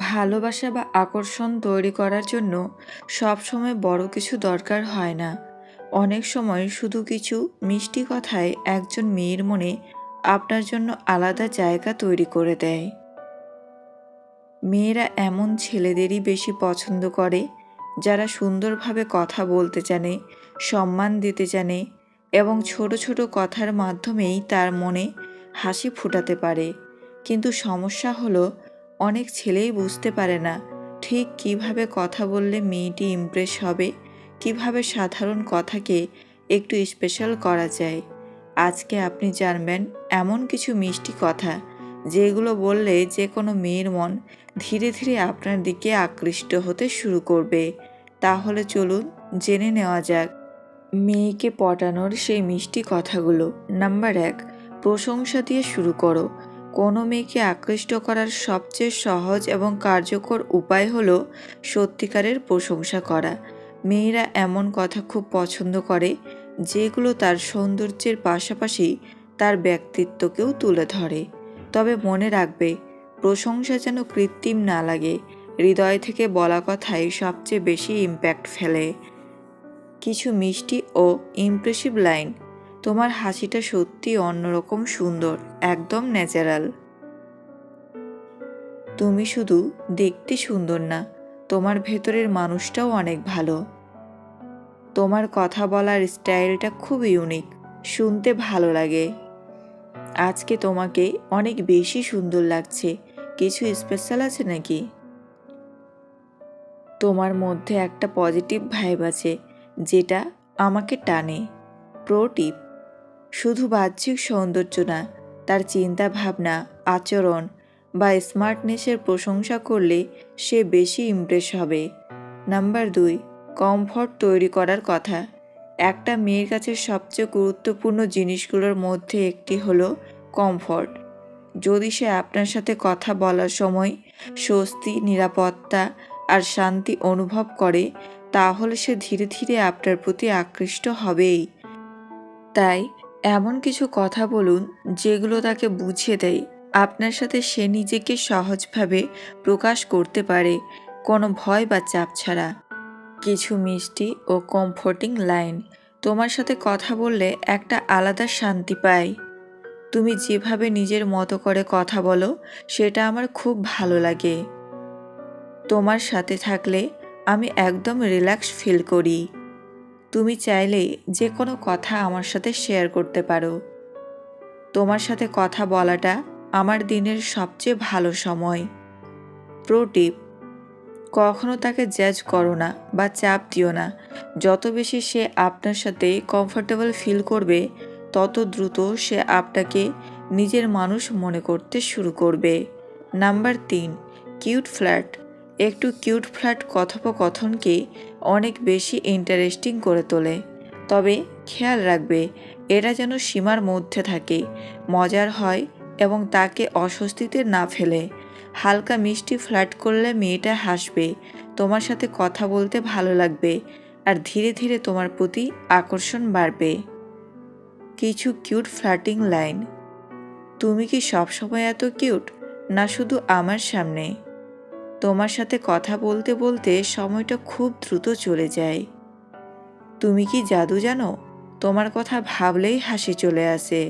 ভালোবাসা বা আকর্ষণ তৈরি করার জন্য সবসময় বড় কিছু দরকার হয় না। অনেক সময় শুধু কিছু মিষ্টি কথায় একজন মেয়ের মনে আপনার জন্য আলাদা জায়গা তৈরি করে দেয়। মেয়েরা এমন ছেলেদেরই বেশি পছন্দ করে যারা সুন্দরভাবে কথা বলতে জানে, সম্মান দিতে জানে এবং ছোট ছোট কথার মাধ্যমেই তার মনে হাসি ফোটাতে পারে। কিন্তু সমস্যা হলো, অনেক ছেলেই বুঝতে পারে না ঠিক কিভাবে কথা বললে মেয়েটি ইমপ্রেস হবে, কিভাবে সাধারণ কথাকে একটু স্পেশাল করা যায়। আজকে আপনি জানবেন এমন কিছু মিষ্টি কথা যেগুলো বললে যে কোনো মেয়ের মন ধীরে ধীরে আপনার দিকে আকৃষ্ট হতে শুরু করবে। তাহলে চলুন জেনে নেওয়া যাক মেয়েকে পটানোর সেই মিষ্টি কথাগুলো। নাম্বার 1, প্রশংসা দিয়ে শুরু করো। কোনো মেয়েকে আকৃষ্ট করার সবচেয়ে সহজ এবং কার্যকর উপায় হলো সত্যিকারের প্রশংসা করা। মেয়েরা এমন কথা খুব পছন্দ করে যেগুলো তার সৌন্দর্যের পাশাপাশি তার ব্যক্তিত্বকেও তুলে ধরে। তবে মনে রাখবে, প্রশংসা যেন কৃত্রিম না লাগে। হৃদয় থেকে বলা কথাই সবচেয়ে বেশি ইম্প্যাক্ট ফেলে। কিছু মিষ্টি ও ইমপ্রেসিভ লাইন। তোমার হাসিটা সত্যি অন্যরকম সুন্দর, একদম ন্যাচারাল। তুমি শুধু দেখতে সুন্দর না, তোমার ভেতরের মানুষটাও অনেক ভালো। তোমার কথা বলার স্টাইলটা খুব ইউনিক, শুনতে ভালো লাগে। আজকে তোমাকে অনেক বেশি সুন্দর লাগছে, কিছু স্পেশাল আছে নাকি? তোমার মধ্যে একটা পজিটিভ ভাইব আছে যেটা আমাকে টানে। প্রো টিপ: শুধু বাহ্যিক সৌন্দর্য না, তার চিন্তা ভাবনা, আচরণ বা স্মার্টনেসের প্রশংসা করলে সে বেশি ইমপ্রেস হবে। নাম্বার 2, কমফর্ট তৈরি করার কথা। একটা মেয়ের কাছে সবচেয়ে গুরুত্বপূর্ণ জিনিসগুলোর মধ্যে একটি হলো কমফর্ট। যদি সে আপনার সাথে কথা বলার সময় স্বস্তি, নিরাপত্তা আর শান্তি অনুভব করে, তাহলে সে ধীরে ধীরে আপনার প্রতি আকৃষ্ট হবেই। তাই এমন কিছু কথা বলুন যেগুলো তাকে বুঝিয়ে দেয় আপনার সাথে সে নিজেকে সহজভাবে প্রকাশ করতে পারে, কোনো ভয় বা চাপ ছাড়া। কিছু মিষ্টি ও কমফোর্টিং লাইন। তোমার সাথে কথা বললে একটা আলাদা শান্তি পাই। তুমি যেভাবে নিজের মতো করে কথা বলো সেটা আমার খুব ভালো লাগে। তোমার সাথে থাকলে আমি একদম রিল্যাক্স ফিল করি। তুমি চাইলে যে কোনো কথা আমার সাথে শেয়ার করতে পারো। তোমার সাথে কথা বলাটা আমার দিনের সবচেয়ে ভালো সময়। প্রো টিপ: কখনো তাকে জাজ করো না বা চাপ দিও না। যত বেশি সে আপনার সাথে কমফোর্টেবল ফিল করবে, তত দ্রুত সে আপনাকে নিজের মানুষ মনে করতে শুরু করবে। Number 3, cute flat. একটু কিউট ফ্ল্যাট কথোপকথনকে অনেক বেশি ইন্টারেস্টিং করে তোলে। তবে খেয়াল রাখবে, এটা যেন সীমার মধ্যে থাকে, মজার হয় এবং তাকে অস্বস্তিতে না ফেলে। হালকা মিষ্টি ফ্ল্যাট করলে মেয়েটা হাসবে, তোমার সাথে কথা বলতে ভালো লাগবে আর ধীরে ধীরে তোমার প্রতি আকর্ষণ বাড়বে। কিছু কিউট ফ্ল্যাটিং লাইন। তুমি কি সবসময় এত কিউট, না শুধু আমার সামনে? তোমার সাথে কথা বলতে বলতে সময়টা খুব দ্রুত চলে যায়। তুমি কি জাদু জানো? তোমার কথা ভাবলেই হাসি চলে আসে।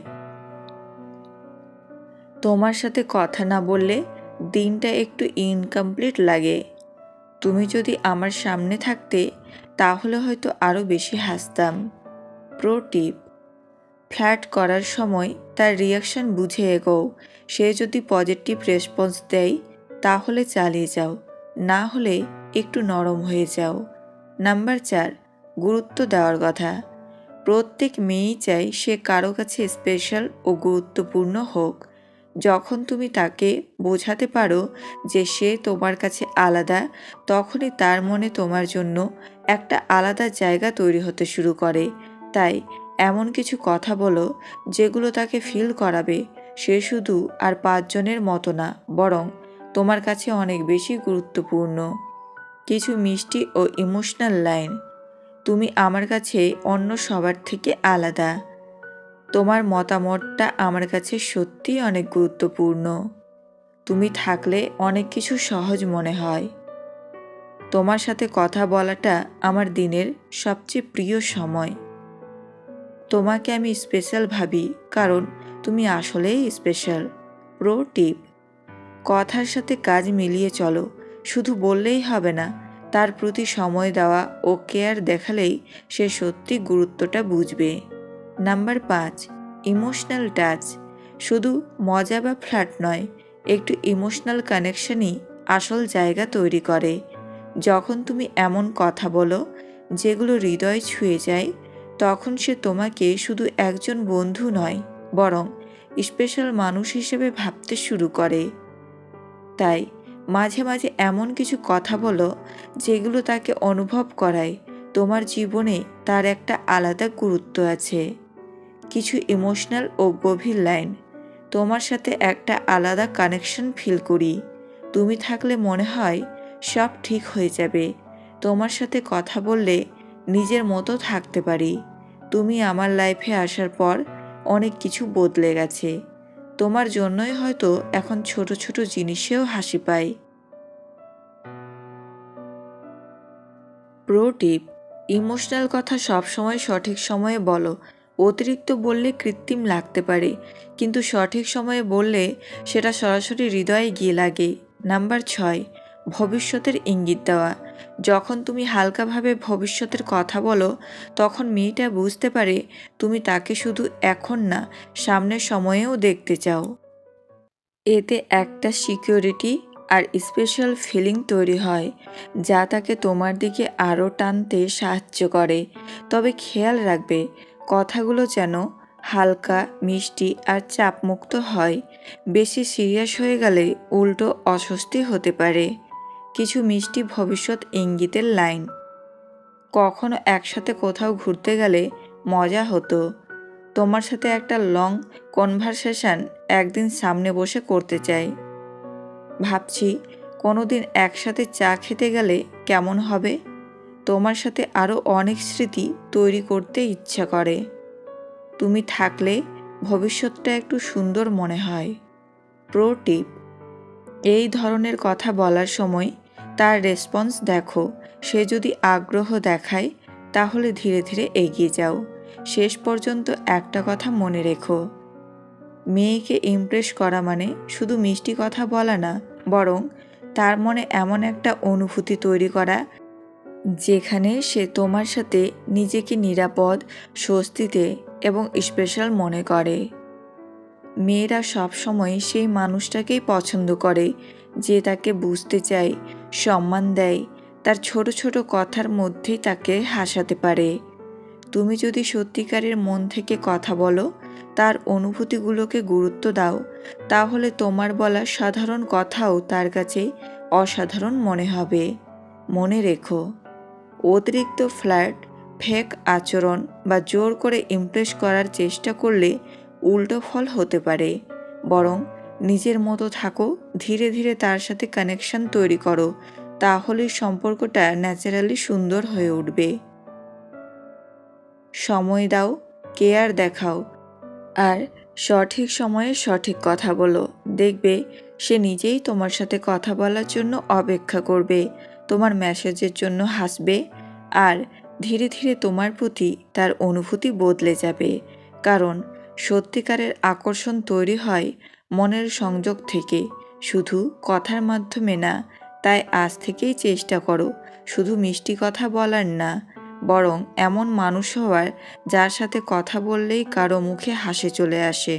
তোমার সাথে কথা না বললে দিনটা একটু ইনকমপ্লিট লাগে। তুমি যদি আমার সামনে থাকতে তাহলে হয়তো আরও বেশি হাসতাম। প্রো টিপ: ফ্ল্যাট করার সময় তার রিয়াকশন বুঝে এগোও। সে যদি পজিটিভ রেসপন্স দেয় তাহলে চালিয়ে যাও, না হলে একটু নরম হয়ে যাও। নাম্বার 4, গুরুত্ব দেওয়ার কথা। প্রত্যেক মেয়েই চায় সে কারো কাছে স্পেশাল ও গুরুত্বপূর্ণ হোক। যখন তুমি তাকে বোঝাতে পারো যে সে তোমার কাছে আলাদা, তখনই তার মনে তোমার জন্য একটা আলাদা জায়গা তৈরি হতে শুরু করে। তাই এমন কিছু কথা বলো যেগুলো তাকে ফিল করাবে সে শুধু আর 5 জনের মতো না, বরং তোমার কাছে অনেক বেশি গুরুত্বপূর্ণ। কিছু মিষ্টি ও ইমোশনাল লাইন। তুমি আমার কাছে অন্য সবার থেকে আলাদা। তোমার মতামতটা আমার কাছে সত্যিই অনেক গুরুত্বপূর্ণ। তুমি থাকলে অনেক কিছু সহজ মনে হয়। তোমার সাথে কথা বলাটা আমার দিনের সবচেয়ে প্রিয় সময়। তোমাকে আমি স্পেশাল ভাবি, কারণ তুমি আসলেই স্পেশাল। প্রো টিপ: কথার সাথে কাজ মিলিয়ে চলো। শুধু বললেই হবে না, তার প্রতি সময় দেওয়া ও কেয়ার দেখালেই সে সত্যি গুরুত্বটা বুঝবে। Number 5, emotional touch. শুধু মজা বা ফ্ল্যাট নয়, একটু ইমোশনাল কানেকশনই আসল জায়গা তৈরি করে। যখন তুমি এমন কথা বলো যেগুলো হৃদয় ছুঁয়ে যায়, তখন সে তোমাকে শুধু একজন বন্ধু নয়, বরং স্পেশাল মানুষ হিসেবে ভাবতে শুরু করে। তাই মাঝে মাঝে এমন কিছু কথা বলো যেগুলো তাকে অনুভব করায় তোমার জীবনে তার একটা আলাদা গুরুত্ব আছে। কিছু ইমোশনাল ও গভীর লাইন: তোমার সাথে একটা আলাদা কানেকশন ফিল করি। তুমি থাকলে মনে হয় সব ঠিক হয়ে যাবে। তোমার সাথে কথা বললে নিজের মতো থাকতে পারি। তুমি আমার লাইফে আসার পর অনেক কিছু বদলে গেছে। তোমার জন্যই হয়তো এখন ছোট ছোট জিনিসেও হাসি পাই। প্রো টিপ: ইমোশনাল কথা সবসময় সঠিক সময়ে বলো। অতিরিক্ত বললে কৃত্রিম লাগতে পারে, কিন্তু সঠিক সময়ে বললে সেটা সরাসরি হৃদয়ে গিয়ে লাগে। নাম্বার 6, ভবিষ্যতের ইঙ্গিত দেওয়া। যখন তুমি হালকাভাবে ভবিষ্যতের কথা বলো, তখন মেয়েটা বুঝতে পারে তুমি তাকে শুধু এখন না, সামনের সময়েও দেখতে চাও। এতে একটা সিকিউরিটি আর স্পেশাল ফিলিং তৈরি হয়, যা তাকে তোমার দিকে আরও টানতে সাহায্য করে। তবে খেয়াল রাখবে, কথাগুলো যেন হালকা, মিষ্টি আর চাপমুক্ত হয়। বেশি সিরিয়াস হয়ে গেলে উল্টো অস্বস্তি হতে পারে। কিছু মিষ্টি ভবিষ্যৎ ইঙ্গিতের লাইন: কখনো একসাথে কোথাও ঘুরতে গেলে মজা হতো। তোমার সাথে একটা লং কনভারসেশন একদিন সামনে বসে করতে চাই। ভাবছি কোনোদিন একসাথে চা খেতে গেলে কেমন হবে। তোমার সাথে আরও অনেক স্মৃতি তৈরি করতে ইচ্ছা করে। তুমি থাকলে ভবিষ্যৎটা একটু সুন্দর মনে হয়। প্রো টিপ: এই ধরনের কথা বলার সময় তার রেসপন্স দেখো। সে যদি আগ্রহ দেখায়, তাহলে ধীরে ধীরে এগিয়ে যাও। শেষ পর্যন্ত একটা কথা মনে রেখো, মেয়েকে ইমপ্রেস করা মানে শুধু মিষ্টি কথা বলা না, বরং তার মনে এমন একটা অনুভূতি তৈরি করা যেখানে সে তোমার সাথে নিজেকে নিরাপদ, স্বস্তিতে এবং স্পেশাল মনে করে। মেয়েরা সবসময় সেই মানুষটাকেই পছন্দ করে যে তাকে বুঝতে চায়, সম্মান দেয়, তার ছোট ছোট কথার মধ্যেই তাকে হাসাতে পারে। তুমি যদি সত্যিকারের মন থেকে কথা বলো, তার অনুভূতিগুলোকে গুরুত্ব দাও, তাহলে তোমার বলা সাধারণ কথাও তার কাছে অসাধারণ মনে হবে। মনে রেখো, অতিরিক্ত ফ্ল্যাট, ফেক আচরণ বা জোর করে ইমপ্রেস করার চেষ্টা করলে উল্টো ফল হতে পারে। বরং নিজের মতো থাকো, ধীরে ধীরে তার সাথে কানেকশন তৈরি করো, তাহলে সম্পর্কটা ন্যাচারালি সুন্দর হয়ে উঠবে। সময় দাও, কেয়ার দেখাও, আর সঠিক সময়ে সঠিক কথা বলো। দেখবে সে নিজেই তোমার সাথে কথা বলার জন্য অপেক্ষা করবে, তোমার মেসেজের জন্য হাসবে, আর ধীরে ধীরে তোমার প্রতি তার অনুভূতি বদলে যাবে। কারণ সত্যিকারের আকর্ষণ তৈরি হয় মনের সংযোগ থেকে, শুধু কথার মাধ্যমে না। তাই আজ থেকেই চেষ্টা করো শুধু মিষ্টি কথা বলার না, বরং এমন মানুষ হওয়ার যার সাথে কথা বললেই কারো মুখে হাসি চলে আসে।